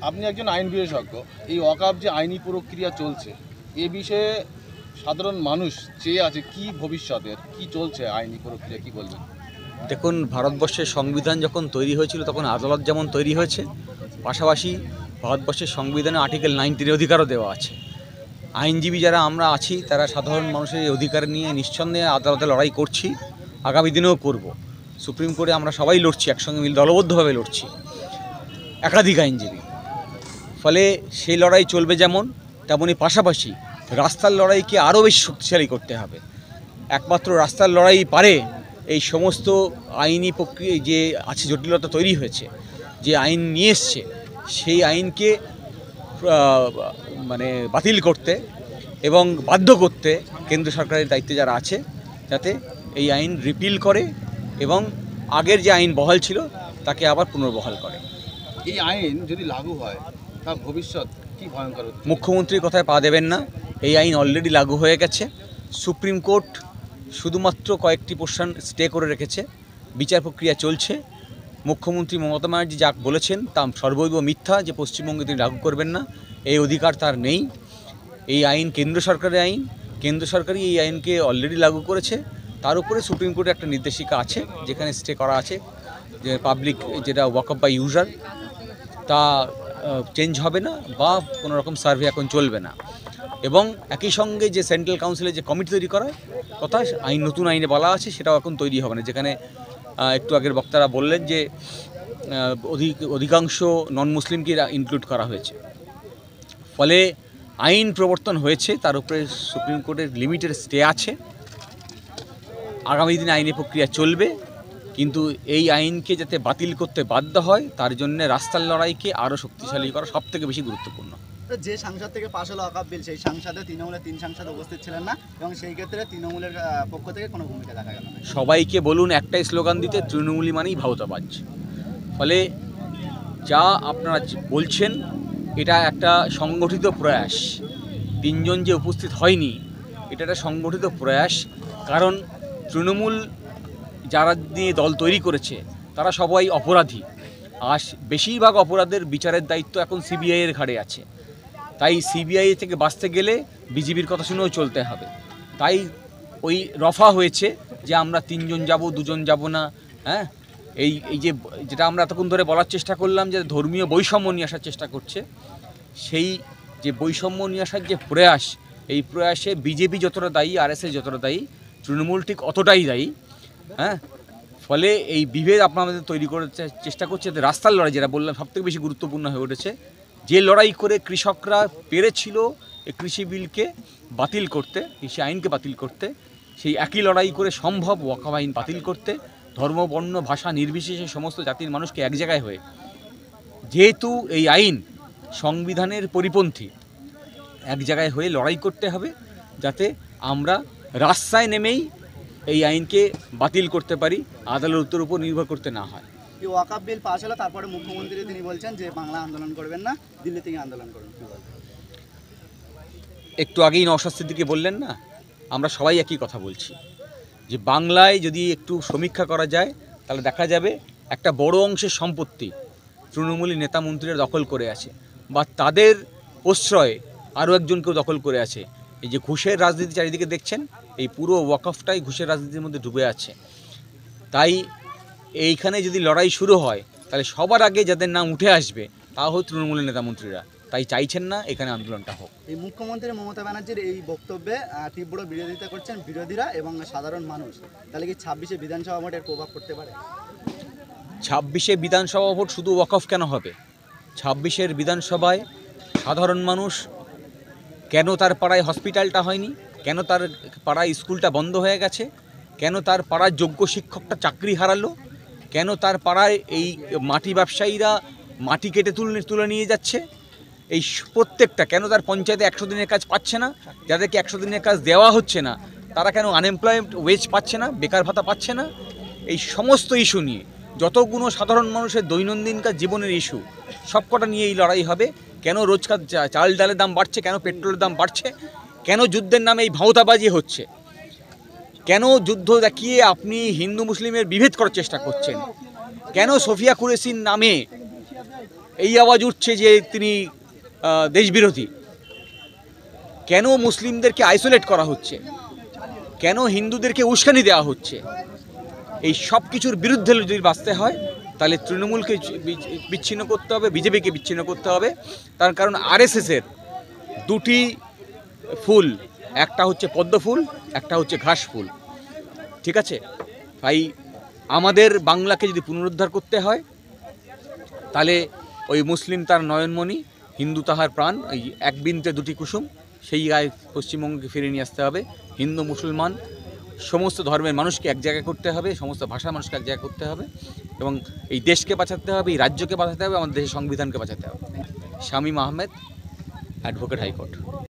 আপনি একজন আইন বিশেষজ্ঞ, এই ওয়াকফ যে আইনি প্রক্রিয়া চলছে এ বিষয়ে সাধারণ মানুষ চেয়ে আছে কি ভবিষ্যতের, কি চলছে আইনি প্রক্রিয়া, কি বলবেন? দেখুন, ভারতবর্ষের সংবিধান যখন তৈরি হয়েছিল তখন আদালত যেমন তৈরি হয়েছে, পাশাপাশি ভারতবর্ষের সংবিধানে আর্টিকেল 19 অধিকারও দেওয়া আছে। আইনজীবী যারা আমরা আছি তারা সাধারণ মানুষের এই অধিকার নিয়ে নিঃসন্দেহে আদালতে লড়াই করছি, আগামী দিনেও করব। সুপ্রিম কোর্টে আমরা সবাই লড়ছি, একসঙ্গে মিলে দলবদ্ধভাবে লড়ছি, একাধিক আইনজীবী। ফলে সেই লড়াই চলবে যেমন, তেমনই পাশাপাশি রাস্তার লড়াইকে আরও বেশি শক্তিশালী করতে হবে। একমাত্র রাস্তার লড়াই পারে এই সমস্ত আইনি প্রক্রিয়া যে আছে, জটিলতা তৈরি হয়েছে, যে আইন নিয়ে এসছে সেই আইনকে মানে বাতিল করতে এবং বাধ্য করতে কেন্দ্র সরকারের দায়িত্বে যারা আছে, যাতে এই আইন রিপিল করে এবং আগের যে আইন বহাল ছিল তাকে আবার পুনর্বহাল করে। এই আইন যদি লাগু হয় তা ভবিষ্যৎ কি ভয়ঙ্কর হচ্ছে? মুখ্যমন্ত্রীর কথায় পা দেবেন না, এই আইন অলরেডি লাগু হয়ে গেছে। সুপ্রিম কোর্ট শুধুমাত্র কয়েকটি পোর্শন স্টে করে রেখেছে, বিচার প্রক্রিয়া চলছে। মুখ্যমন্ত্রী মমতা ব্যানার্জি যা বলেছেন তা সর্বৈব মিথ্যা, যে পশ্চিমবঙ্গে তিনি লাগু করবেন না, এই অধিকার তার নেই। এই আইন কেন্দ্র সরকারের আইন, কেন্দ্র সরকারই এই আইনকে অলরেডি লাগু করেছে। তার উপরে সুপ্রিম কোর্টের একটা নির্দেশিকা আছে যেখানে স্টে করা আছে, যে পাবলিক যেটা ওয়াকফ বাই ইউজার তা চেঞ্জ হবে না বা কোনো রকম সার্ভে এখন চলবে না। এবং একই সঙ্গে যে সেন্ট্রাল কাউন্সিলের যে কমিটি তৈরি করার কথা, আইন নতুন আইনে বলা আছে, সেটাও এখন তৈরি হবে না। যেখানে একটু আগের বক্তারা বললেন যে অধিকাংশ নন মুসলিমকে ইনক্লুড করা হয়েছে। ফলে আইন প্রবর্তন হয়েছে, তার উপরে সুপ্রিম কোর্টের লিমিটেড স্টে আছে। আগামী দিনে আইনি প্রক্রিয়া চলবে, কিন্তু এই আইনকে যাতে বাতিল করতে বাধ্য হয় তার জন্য রাস্তার লড়াইকে আরও শক্তিশালী করা সবথেকে বেশি গুরুত্বপূর্ণ। যে সাংসদ থেকে পাশ হলো ওয়াকফ বিল, সেই সংসদে তৃণমূলের 3 সাংসদ উপস্থিত ছিলেন না এবং সেই ক্ষেত্রে তৃণমূলের পক্ষ থেকে কোনো ভূমিকা দেখা গেল না। সবাইকে বলুন একটাই স্লোগান দিতে, তৃণমূলী মানেই ভাওতাবাজ। ফলে যা আপনারা বলছেন এটা একটা সংগঠিত প্রয়াস। 3 জন যে উপস্থিত হয়নি এটা একটা সংগঠিত প্রয়াস। কারণ তৃণমূল যারা দিয়ে দল তৈরি করেছে তারা সবাই অপরাধী, আর বেশিরভাগ অপরাধের বিচারের দায়িত্ব এখন সিবিআইয়ের ঘাড়ে আছে। তাই সিবিআই থেকে বাঁচতে গেলে বিজেপির কথা শুনেও চলতে হবে। তাই ওই রফা হয়েছে যে আমরা 3 জন যাব, 2 জন যাব না। হ্যাঁ, এই যে যেটা আমরা এতক্ষণ ধরে বলার চেষ্টা করলাম যে ধর্মীয় বৈষম্য নিয়ে আসার চেষ্টা করছে, সেই যে বৈষম্য নিয়ে আসার যে প্রয়াস, এই প্রয়াসে বিজেপি যতটা দায়ী, আরএসএস যতটা দায়ী, তৃণমূল ঠিক অতটাই দায়ী। হ্যাঁ, ফলে এই বিভেদ আপনাদের তৈরি করে চেষ্টা করছে। রাস্তার লড়াই যেটা বললাম সবথেকে বেশি গুরুত্বপূর্ণ হয়ে উঠেছে। যে লড়াই করে কৃষকরা পেরেছিল এই কৃষি বিলকে বাতিল করতে, কৃষি আইনকে বাতিল করতে, সেই একই লড়াই করে সম্ভব ওয়াকফ আইন বাতিল করতে, ধর্ম, বর্ণ, ভাষা নির্বিশেষে সমস্ত জাতির মানুষকে এক জায়গায় হয়ে, যেহেতু এই আইন সংবিধানের পরিপন্থী, এক জায়গায় হয়ে লড়াই করতে হবে যাতে আমরা রাস্তায় নেমেই এই আইনকে বাতিল করতে পারি, আদালতের উপর নির্ভর করতে না হয়। এই ওয়াকফ বিল পাশ হলো, তারপরে মুখ্যমন্ত্রী তিনি বলছেন যে বাংলা আন্দোলন করবেন না, দিল্লি থেকে আন্দোলন করবেন। একটু আগেই নওশাদ সিদ্দিকী বললেন না, আমরা সবাই একই কথা বলছি যে বাংলায় যদি একটু সমীক্ষা করা যায় তাহলে দেখা যাবে একটা বড় অংশের সম্পত্তি তৃণমূলী নেতা মন্ত্রীরা দখল করে আছে, বা তাদের প্রশ্রয়ে আরও একজনকেও দখল করে আছে। এই যে ঘুষের রাজনীতি চারিদিকে দেখছেন, এই পুরো ওয়াকফটাই ঘুষের রাজনীতির মধ্যে ডুবে আছে। তাই এইখানে যদি লড়াই শুরু হয় তাহলে সবার আগে যাদের নাম উঠে আসবে তা হল তৃণমূলের নেতামন্ত্রীরা। তাই চাইছেন না এখানে আন্দোলনটা হোক। এই মুখ্যমন্ত্রী মমতা ব্যানার্জির এই বক্তব্যে তীব্র বিরোধিতা করছেন বিরোধীরা এবং সাধারণ মানুষ। তাহলে কি 26শে বিধানসভা ভোটের প্রভাব পড়তে পারে? 26শে বিধানসভা ভোট শুধু ওয়াকফ কেন হবে? 26শের বিধানসভায় সাধারণ মানুষ কেন তার পাড়ায় হসপিটালটা হয়নি, কেন তার পাড়ায় স্কুলটা বন্ধ হয়ে গেছে, কেন তার পাড়ার যোগ্য শিক্ষকটা চাকরি হারালো, কেন তার পাড়ায় এই মাটি ব্যবসায়ীরা মাটি কেটে তুলে নিয়ে যাচ্ছে, এই প্রত্যেকটা কেন তার পঞ্চায়েতে 100 দিনের কাজ পাচ্ছে না, যাদেরকে 100 দিনের কাজ দেওয়া হচ্ছে না তারা কেন আনএমপ্লয়েড ওয়েজ পাচ্ছে না, বেকার ভাতা পাচ্ছে না, এই সমস্ত ইস্যু নিয়ে যতগুলো সাধারণ মানুষের দৈনন্দিনকার জীবনের ইস্যু সবকটা নিয়ে এই লড়াই হবে। কেন রোজকার চাল ডালের দাম বাড়ছে, কেন পেট্রোলের দাম বাড়ছে, কেন যুদ্ধের নামে এই ভাওতাবাজি হচ্ছে, কেন যুদ্ধ দেখিয়ে আপনি হিন্দু মুসলিমের বিভেদ করার চেষ্টা করছেন, কেন সোফিয়া কুরেশির নামে এই আওয়াজ উঠছে যে তিনি দেশবিরোধী। কেন মুসলিমদেরকে আইসোলেট করা হচ্ছে, কেন হিন্দুদেরকে উস্কানি দেওয়া হচ্ছে, এই সব কিছুর বিরুদ্ধে যদি বাঁচতে হয় তাহলে তৃণমূলকে বিচ্ছিন্ন করতে হবে, বিজেপিকে বিচ্ছিন্ন করতে হবে। তার কারণ আরএসএসের দুটি ফুল, একটা হচ্ছে পদ্ম ফুল, একটা হচ্ছে ঘাস ফুল, ঠিক আছে? তাই আমাদের বাংলাকে যদি পুনরুদ্ধার করতে হয় তাহলে ওই মুসলিম তার নয়নমণি, হিন্দু তাহার প্রাণ, এই এক বিন্দুতে দুটি কুসুম, সেই গায়ে পশ্চিমবঙ্গকে ফিরিয়ে নিয়ে আসতে হবে। হিন্দু মুসলমান সমস্ত ধর্মের মানুষকে এক জায়গায় করতে হবে, সমস্ত ভাষার মানুষকে এক জায়গায় করতে হবে, এবং এই দেশকে বাঁচাতে হবে, এই রাজ্যকে বাঁচাতে হবে, আমাদের দেশের সংবিধানকে বাঁচাতে হবে। Shamim Ahmed, advocate, high court.